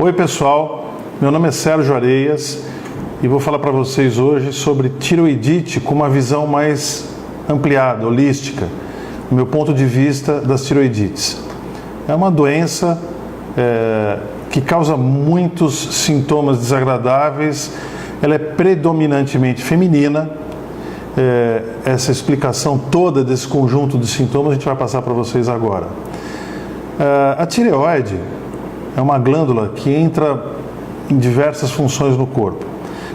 Oi pessoal, meu nome é Sérgio Areias e vou falar para vocês hoje sobre tireoidite com uma visão mais ampliada, holística, do meu ponto de vista das tireoidites. É uma doença que causa muitos sintomas desagradáveis, ela é predominantemente feminina. Essa explicação toda desse conjunto de sintomas a gente vai passar para vocês agora. A tireoide é uma glândula que entra em diversas funções no corpo.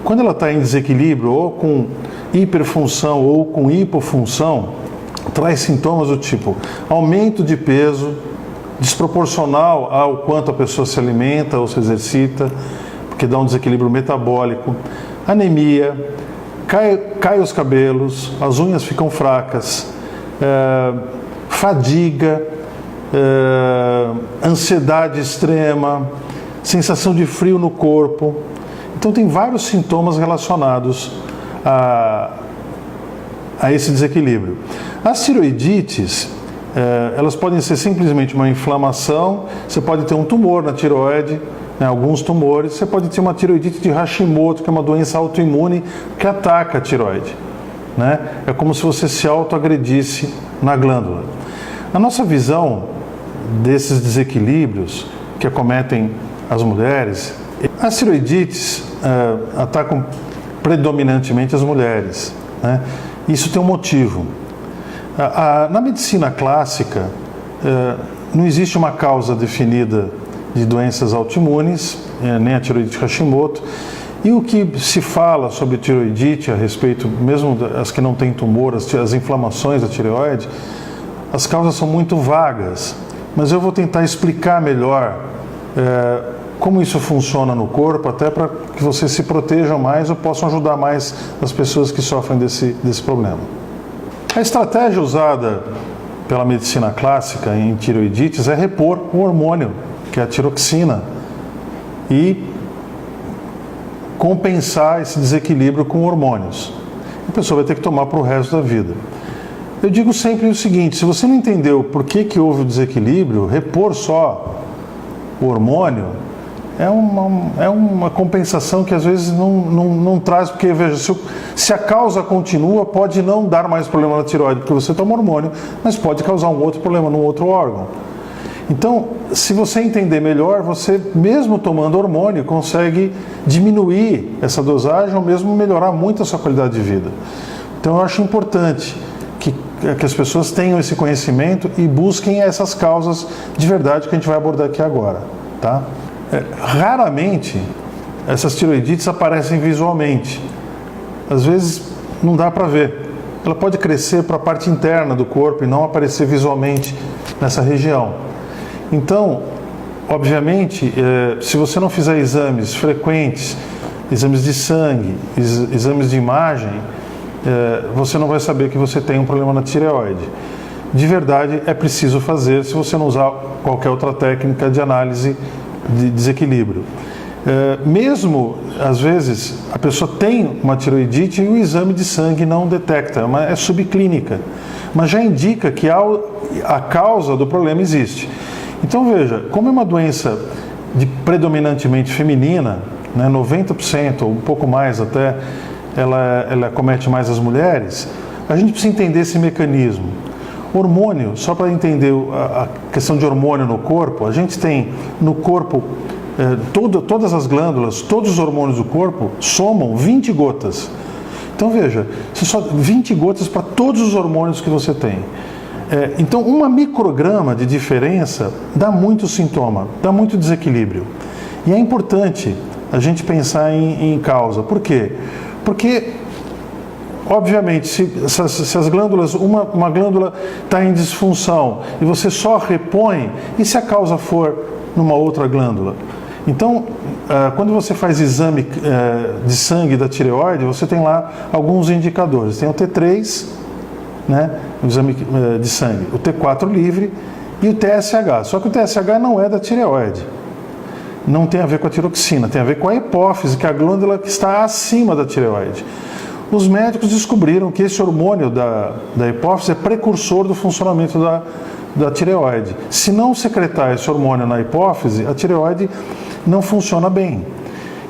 Quando ela está em desequilíbrio, ou com hiperfunção ou com hipofunção, traz sintomas do tipo aumento de peso, desproporcional ao quanto a pessoa se alimenta ou se exercita, porque dá um desequilíbrio metabólico, anemia, cai os cabelos, as unhas ficam fracas, fadiga, ansiedade extrema, sensação de frio no corpo. Então tem vários sintomas relacionados a esse desequilíbrio. As tireoidites, elas podem ser simplesmente uma inflamação, você pode ter um tumor na tireoide, né, alguns tumores, você pode ter uma tireoidite de Hashimoto, que é uma doença autoimune que ataca a tireoide. Né? É como se você se autoagredisse na glândula. A nossa visão desses desequilíbrios que acometem as mulheres, as tireoidites atacam predominantemente as mulheres. Né? Isso tem um motivo. Na medicina clássica, não existe uma causa definida de doenças autoimunes, nem a tireoidite Hashimoto, e o que se fala sobre tireoidite a respeito, mesmo as que não têm tumor, as inflamações da tireoide, as causas são muito vagas, mas eu vou tentar explicar melhor como isso funciona no corpo, até para que vocês se protejam mais ou possam ajudar mais as pessoas que sofrem desse problema. A estratégia usada pela medicina clássica em tireoidites é repor o hormônio, que é a tiroxina, e compensar esse desequilíbrio com hormônios. A pessoa vai ter que tomar para o resto da vida. Eu digo sempre o seguinte: se você não entendeu por que houve o desequilíbrio, repor só o hormônio é uma compensação que às vezes não traz, porque veja, se a causa continua, pode não dar mais problema na tireoide, porque você toma hormônio, mas pode causar um outro problema num outro órgão. Então, se você entender melhor, você mesmo tomando hormônio consegue diminuir essa dosagem ou mesmo melhorar muito a sua qualidade de vida. Então eu acho importante que as pessoas tenham esse conhecimento e busquem essas causas de verdade que a gente vai abordar aqui agora. Tá? Raramente essas tireoidites aparecem visualmente. Às vezes não dá para ver. Ela pode crescer para a parte interna do corpo e não aparecer visualmente nessa região. Então, obviamente, se você não fizer exames frequentes, exames de sangue, exames de imagem, você não vai saber que você tem um problema na tireoide. De verdade, é preciso fazer se você não usar qualquer outra técnica de análise de desequilíbrio. Mesmo, às vezes, a pessoa tem uma tireoidite e o exame de sangue não detecta, é subclínica, mas já indica que a causa do problema existe. Então veja, como é uma doença predominantemente feminina, né, 90% ou um pouco mais até, ela acomete mais as mulheres, a gente precisa entender esse mecanismo. Hormônio, só para entender a questão de hormônio no corpo, a gente tem no corpo, todas as glândulas, todos os hormônios do corpo somam 20 gotas. Então veja, só 20 gotas para todos os hormônios que você tem. Então, uma micrograma de diferença dá muito sintoma, dá muito desequilíbrio. E é importante a gente pensar em causa. Por quê? Porque, obviamente, se as glândulas, uma glândula está em disfunção e você só repõe, e se a causa for numa outra glândula? Então, quando você faz exame de sangue da tireoide, você tem lá alguns indicadores. Tem o T3, né, o exame de sangue, o T4 livre e o TSH. Só que o TSH não é da tireoide. Não tem a ver com a tiroxina, tem a ver com a hipófise, que é a glândula que está acima da tireoide. Os médicos descobriram que esse hormônio da hipófise é precursor do funcionamento da tireoide. Se não secretar esse hormônio na hipófise, a tireoide não funciona bem.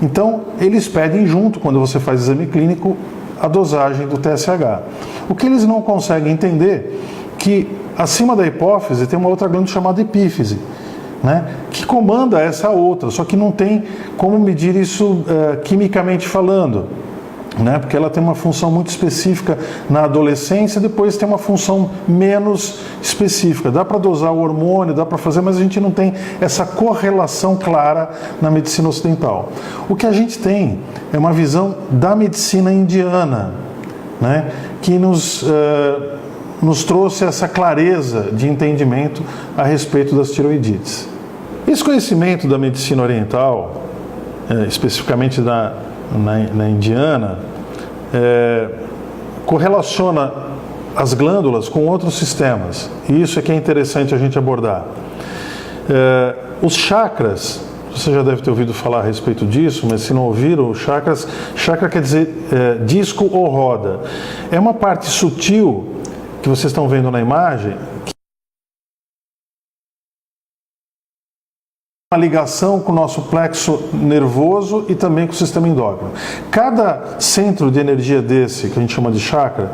Então, eles pedem junto, quando você faz exame clínico, a dosagem do TSH. O que eles não conseguem entender que acima da hipófise tem uma outra glândula chamada epífise, né, que comanda essa outra, só que não tem como medir isso quimicamente falando, né, porque ela tem uma função muito específica na adolescência, depois tem uma função menos específica. Dá para dosar o hormônio, dá para fazer, mas a gente não tem essa correlação clara na medicina ocidental. O que a gente tem é uma visão da medicina indiana, né, que nos trouxe essa clareza de entendimento a respeito das tireoidites. Esse conhecimento da medicina oriental, especificamente na indiana, correlaciona as glândulas com outros sistemas. E isso é que é interessante a gente abordar. Os chakras, você já deve ter ouvido falar a respeito disso, mas se não ouviram, chakra quer dizer disco ou roda. É uma parte sutil que vocês estão vendo na imagem, uma ligação com o nosso plexo nervoso e também com o sistema endócrino. Cada centro de energia desse, que a gente chama de chakra,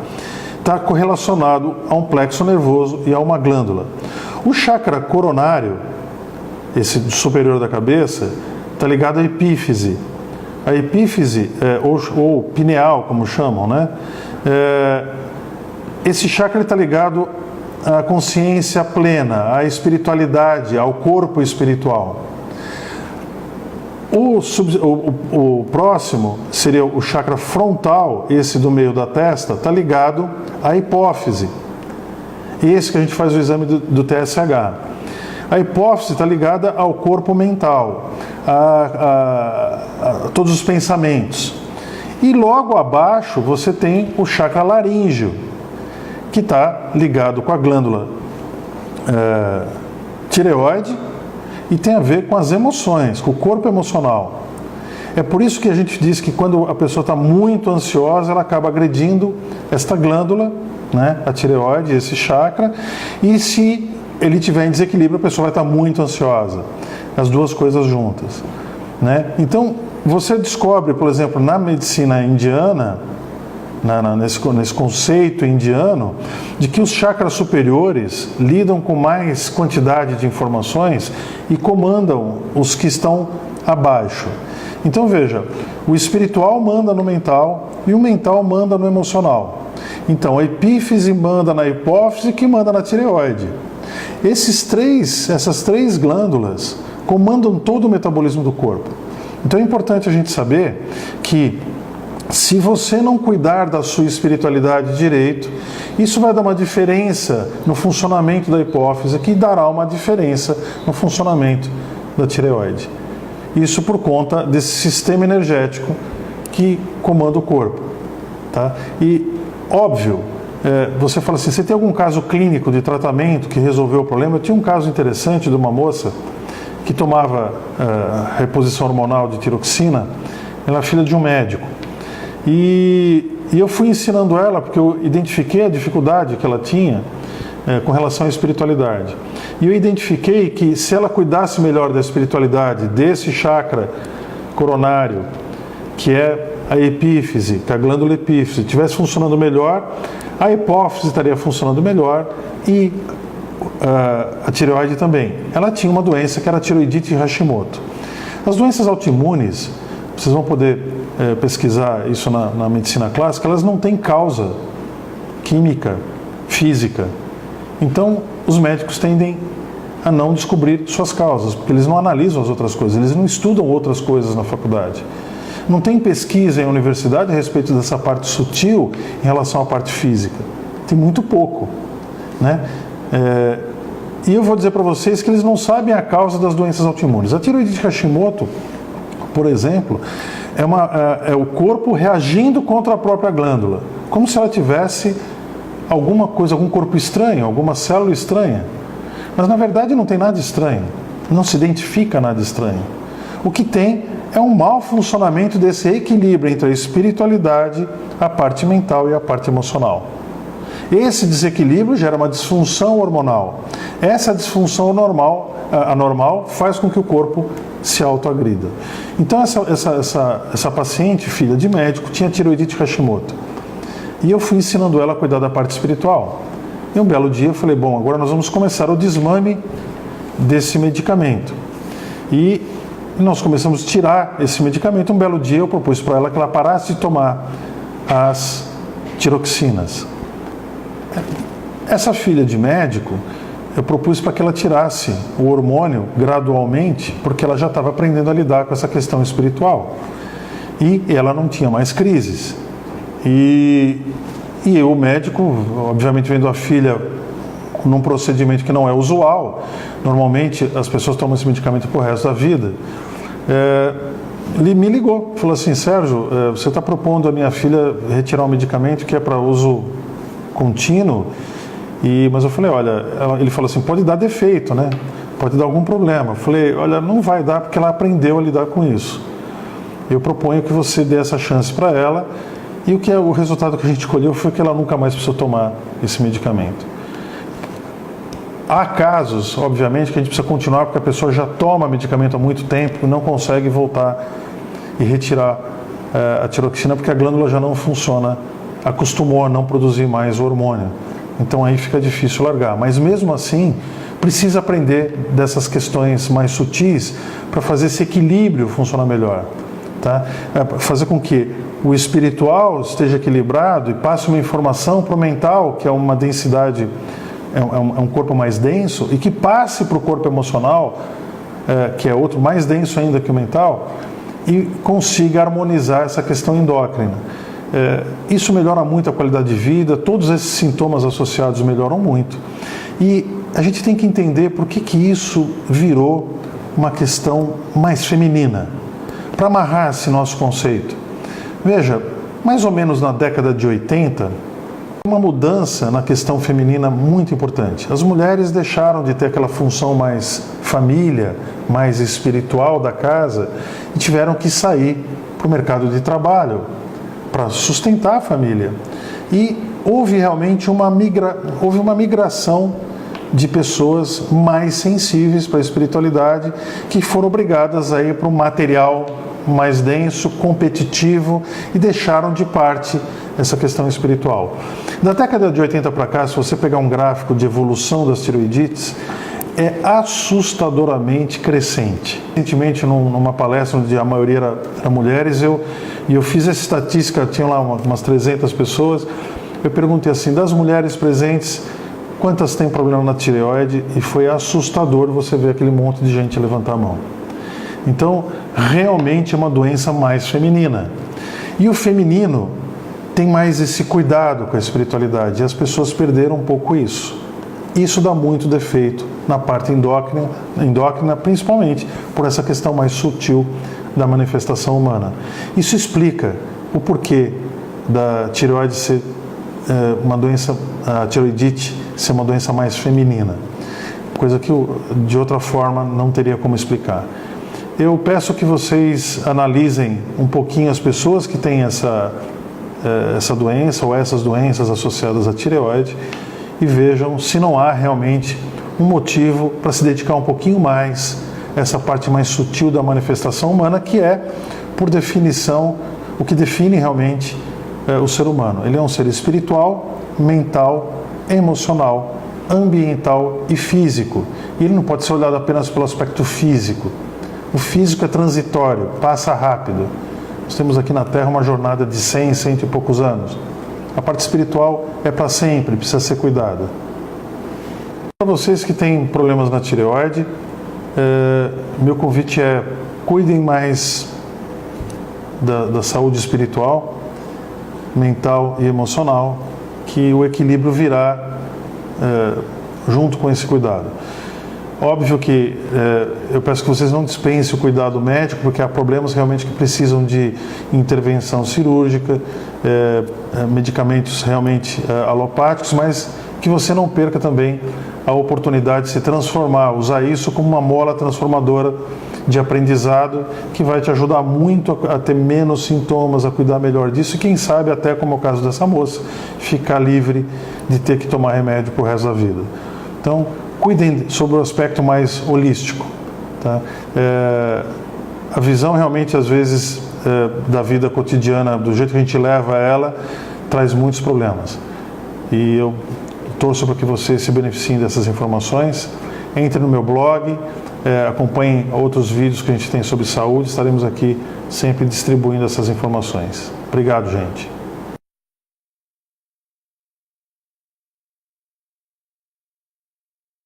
está correlacionado a um plexo nervoso e a uma glândula. O chakra coronário, esse superior da cabeça, está ligado à epífise. A epífise, ou pineal, como chamam, né? Esse chakra está ligado à consciência plena, à espiritualidade, ao corpo espiritual. O próximo seria o chakra frontal, esse do meio da testa, está ligado à hipófise. Esse que a gente faz o exame do TSH. A hipófise está ligada ao corpo mental, a todos os pensamentos. E logo abaixo você tem o chakra laríngeo, que está ligado com a glândula tireoide e tem a ver com as emoções, com o corpo emocional. É por isso que a gente diz que quando a pessoa está muito ansiosa, ela acaba agredindo esta glândula, né, a tireoide, esse chakra, e se ele tiver em desequilíbrio, a pessoa vai estar muito ansiosa. As duas coisas juntas, né? Então, você descobre, por exemplo, na medicina indiana, nesse conceito indiano, de que os chakras superiores lidam com mais quantidade de informações e comandam os que estão abaixo. Então veja, o espiritual manda no mental e o mental manda no emocional. Então a epífise manda na hipófise, que manda na tireoide. Essas três glândulas comandam todo o metabolismo do corpo. Então é importante a gente saber que se você não cuidar da sua espiritualidade direito, isso vai dar uma diferença no funcionamento da hipófise, que dará uma diferença no funcionamento da tireoide. Isso por conta desse sistema energético que comanda o corpo. Tá? E, óbvio, você fala assim, você tem algum caso clínico de tratamento que resolveu o problema? Eu tinha um caso interessante de uma moça que tomava reposição hormonal de tiroxina, ela é filha de um médico. E eu fui ensinando ela, porque eu identifiquei a dificuldade que ela tinha com relação à espiritualidade. E eu identifiquei que se ela cuidasse melhor da espiritualidade, desse chakra coronário, que é a epífise, que é a glândula epífise, estivesse funcionando melhor, a hipófise estaria funcionando melhor e a tireoide também. Ela tinha uma doença que era a tireoidite de Hashimoto. As doenças autoimunes, vocês vão poder pesquisar isso na medicina clássica, elas não têm causa química, física. Então, os médicos tendem a não descobrir suas causas, porque eles não analisam as outras coisas, eles não estudam outras coisas na faculdade. Não tem pesquisa em universidade a respeito dessa parte sutil em relação à parte física. Tem muito pouco, né? E eu vou dizer para vocês que eles não sabem a causa das doenças autoimunes. A tireoidite Hashimoto, por exemplo, é o corpo reagindo contra a própria glândula, como se ela tivesse alguma coisa, algum corpo estranho, alguma célula estranha. Mas na verdade não tem nada estranho, não se identifica nada estranho. O que tem é um mau funcionamento desse equilíbrio entre a espiritualidade, a parte mental e a parte emocional. Esse desequilíbrio gera uma disfunção hormonal. Essa disfunção anormal faz com que o corpo se autoagrida. Então essa paciente, filha de médico, tinha tireoidite Hashimoto. E eu fui ensinando ela a cuidar da parte espiritual. E um belo dia eu falei, bom, agora nós vamos começar o desmame desse medicamento. E nós começamos a tirar esse medicamento. Um belo dia eu propus para ela que ela parasse de tomar as tiroxinas. Essa filha de médico, eu propus para que ela tirasse o hormônio gradualmente, porque ela já estava aprendendo a lidar com essa questão espiritual. E ela não tinha mais crises. E eu, médico, obviamente vendo a filha num procedimento que não é usual, normalmente as pessoas tomam esse medicamento pro resto da vida, ele me ligou, falou assim, Sérgio, você está propondo a minha filha retirar um medicamento que é para uso contínuo, mas eu falei, olha, ele falou assim, pode dar defeito, né? Pode dar algum problema. Eu falei, olha, não vai dar porque ela aprendeu a lidar com isso. Eu proponho que você dê essa chance para ela, e o resultado que a gente escolheu foi que ela nunca mais precisou tomar esse medicamento. Há casos, obviamente, que a gente precisa continuar porque a pessoa já toma medicamento há muito tempo e não consegue voltar e retirar a tiroxina porque a glândula já não funciona, acostumou a não produzir mais o hormônio. Então aí fica difícil largar. Mas mesmo assim, precisa aprender dessas questões mais sutis para fazer esse equilíbrio funcionar melhor. Tá? Fazer com que o espiritual esteja equilibrado e passe uma informação para o mental, que é uma densidade, é um corpo mais denso, e que passe para o corpo emocional, que é outro mais denso ainda que o mental, e consiga harmonizar essa questão endócrina. Isso melhora muito a qualidade de vida, todos esses sintomas associados melhoram muito. E a gente tem que entender por que isso virou uma questão mais feminina, para amarrar esse nosso conceito. Veja, mais ou menos na década de 80, uma mudança na questão feminina muito importante. As mulheres deixaram de ter aquela função mais família, mais espiritual da casa e tiveram que sair para o mercado de trabalho para sustentar a família. E houve realmente uma migração de pessoas mais sensíveis para a espiritualidade que foram obrigadas a ir para um material mais denso, competitivo e deixaram de parte essa questão espiritual. Da década de 80 para cá, se você pegar um gráfico de evolução das tireoidites, é assustadoramente crescente. Recentemente, numa palestra onde a maioria era mulheres, eu fiz essa estatística, tinha lá umas 300 pessoas, eu perguntei assim, das mulheres presentes, quantas têm problema na tireoide? E foi assustador você ver aquele monte de gente levantar a mão. Então, realmente é uma doença mais feminina. E o feminino tem mais esse cuidado com a espiritualidade, e as pessoas perderam um pouco isso. Isso dá muito defeito na parte endócrina, principalmente por essa questão mais sutil da manifestação humana. Isso explica o porquê da tireoide ser uma doença, a tireoidite ser uma doença mais feminina, coisa que de outra forma não teria como explicar. Eu peço que vocês analisem um pouquinho as pessoas que têm essa doença ou essas doenças associadas à tireoide e vejam se não há realmente um motivo para se dedicar um pouquinho mais a essa parte mais sutil da manifestação humana, que é, por definição, o que define realmente o ser humano. Ele é um ser espiritual, mental, emocional, ambiental e físico. E ele não pode ser olhado apenas pelo aspecto físico. O físico é transitório, passa rápido. Nós temos aqui na Terra uma jornada de 100 e poucos anos. A parte espiritual é para sempre, precisa ser cuidada. Para vocês que têm problemas na tireoide, meu convite é cuidem mais da saúde espiritual, mental e emocional, que o equilíbrio virá junto com esse cuidado. Óbvio que eu peço que vocês não dispensem o cuidado médico, porque há problemas realmente que precisam de intervenção cirúrgica, medicamentos realmente alopáticos, mas que você não perca também a oportunidade de se transformar, usar isso como uma mola transformadora de aprendizado que vai te ajudar muito a ter menos sintomas, a cuidar melhor disso e quem sabe até, como é o caso dessa moça, ficar livre de ter que tomar remédio pro resto da vida. Então, cuidem sobre o aspecto mais holístico. Tá? A visão realmente, às vezes, da vida cotidiana, do jeito que a gente leva ela, traz muitos problemas. E eu torço para que vocês se beneficiem dessas informações. Entre no meu blog, acompanhem outros vídeos que a gente tem sobre saúde. Estaremos aqui sempre distribuindo essas informações. Obrigado, gente.